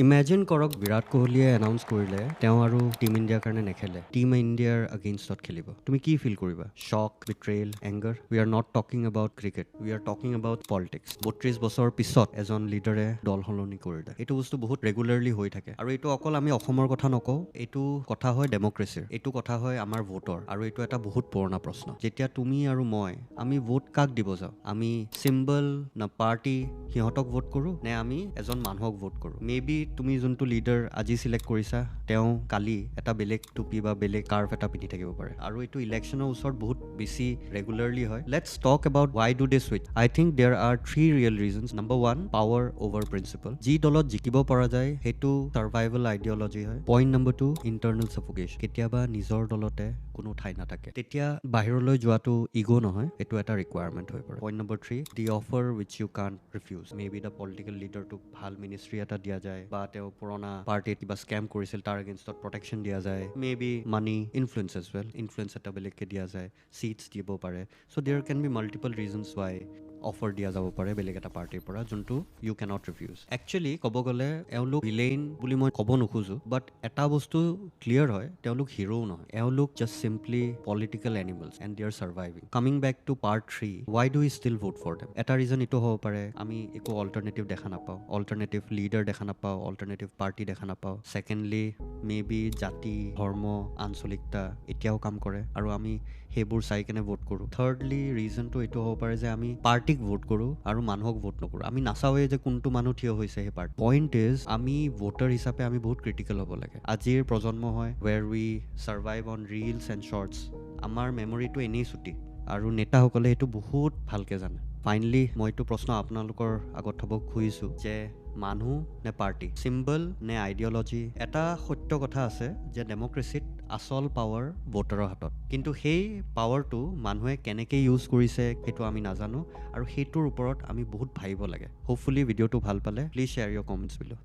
Imagine কৰক বিৰাট কোহলীয়ে announce কৰিলে তেওঁ আৰু টিম ইণ্ডিয়াৰ কাৰণে নেখেলে, টিম ইণ্ডিয়াৰ এগেইনষ্টত খেলিব। তুমি কি ফিল কৰিবা? Shock, betrayal, anger? We are not talking about cricket, we are talking about politics. ৩২ বছৰ পিছত এজন লিডাৰে দল সলনি কৰিলে। এইটো বস্তু বহুত ৰেগুলাৰলি হৈ থাকে, আৰু এইটো অকল আমি অসমৰ কথা নকওঁ, এইটো কথা হয় ডেমক্ৰেচিৰ, এইটো কথা হয় আমাৰ ভোটৰ, আৰু এইটো এটা বহুত পুৰণা প্ৰশ্ন। যেতিয়া তুমি আৰু মই আমি ভোট কাক দিব যাওঁ? আমি চিম্বল না পাৰ্টি সিহঁতক ভোট কৰোঁ, নে আমি এজন মানুহক ভোট কৰোঁ? মে বি তুমি যোনটো লিডাৰ আজি চিলেক্ট কৰিছা তেওঁ কালি এটা বেলেগ টুপি বা বেলেগ কাৰ্ভ এটা পিন্ধি থাকিব পাৰে, আৰু এইটো ইলেকশ্যনৰ ওচৰত বহুত বেছি ৰেগুলাৰলি হয়। Let's talk about why do they switch. I think there are 3 real reasons. Number 1, power over principle. যি দলত জিকিব পৰা যায় সেইটো চাৰ্ভাইভেল আইডিঅলজি হয়। Point number 2, internal suffocation. কেতিয়াবা নিজৰ দলতে কোনো ঠাই নাথাকে, তেতিয়া বাহিৰলৈ যোৱাটো ইগ' নহয়, এইটো এটা ৰিকুৱাৰমেণ্ট হৈ পৰে। Point number 3, the offer which you can't refuse. May be the political লিডাৰটোক ভাল মিনিষ্ট্ৰী এটা দিয়া যায়, বা তেওঁ পুৰণা পাৰ্টিত কিবা স্কেম কৰিছিল তাৰ এগেইনষ্টত প্ৰটেকশ্যন দিয়া যায়, may be money, influence as well, influence এটা বেলেগকৈ দিয়া যায়, চিটছ দিব পাৰে। So' there can be multiple reasons why offer দিয়া যাব পাৰে বেলেগ এটা পাৰ্টিৰ পৰা, যোনটো ইউ কেনট ৰিফিউজ। একচুৱেলি ক'ব গ'লে এওঁলোক ভিলেইন বুলি মই ক'ব নোখোজোঁ, বাট এটা বস্তু ক্লিয়াৰ হয়, তেওঁলোক হিৰোও নহয়, এওঁলোক just simply political animals and they are surviving. Coming back to part 3, why do you still vote for them? এটা ৰিজন এইটো হ'ব পাৰে আমি একো অল্টাৰনেটিভ দেখা নাপাওঁ, অল্টাৰনেটিভ লিডাৰ দেখা নাপাওঁ, অল্টাৰনেটিভ পাৰ্টি দেখা নাপাওঁ। ছেকেণ্ডলি, মে বি জাতি, ধৰ্ম, আঞ্চলিকতা এতিয়াও কাম কৰে, আৰু আমি সেইবোৰ চাই কেনে ভোট কৰোঁ। থাৰ্ডলি ৰিজনটো এইটো হ'ব পাৰে যে আমি পাৰ্টিক ভোট কৰোঁ আৰু মানুহক ভোট নকৰোঁ। আমি নাচাওঁৱেই যে কোনটো মানুহ থিয় হৈছে সেই পাৰ্টি। পইণ্ট ইজ, আমি ভোটাৰ হিচাপে আমি বহুত ক্ৰিটিকেল হ'ব লাগে। আজিৰ প্ৰজন্ম হয় where we survive on reels and shorts. আমাৰ মেমৰিটো এনেই চুটি, আৰু নেতাসকলে সেইটো বহুত ভালকৈ জানে। ফাইনেলি মই এইটো প্ৰশ্ন আপোনালোকৰ আগত থ'ব খুজিছোঁ যে মানুহ নে পাৰ্টি, চিম্বল নে আইডিঅলজি? এটা সত্য কথা আছে যে ডেমক্ৰেচিত আচল পাৱাৰ ভোটাৰৰ হাতত, কিন্তু সেই পাৱাৰটো মানুহে কেনেকৈ ইউজ কৰিছে সেইটো আমি নাজানো, আৰু সেইটোৰ ওপৰত আমি বহুত ভাবিব লাগে। হোপফুলি ভিডিঅ'টো ভাল পালে please share your comments bill'.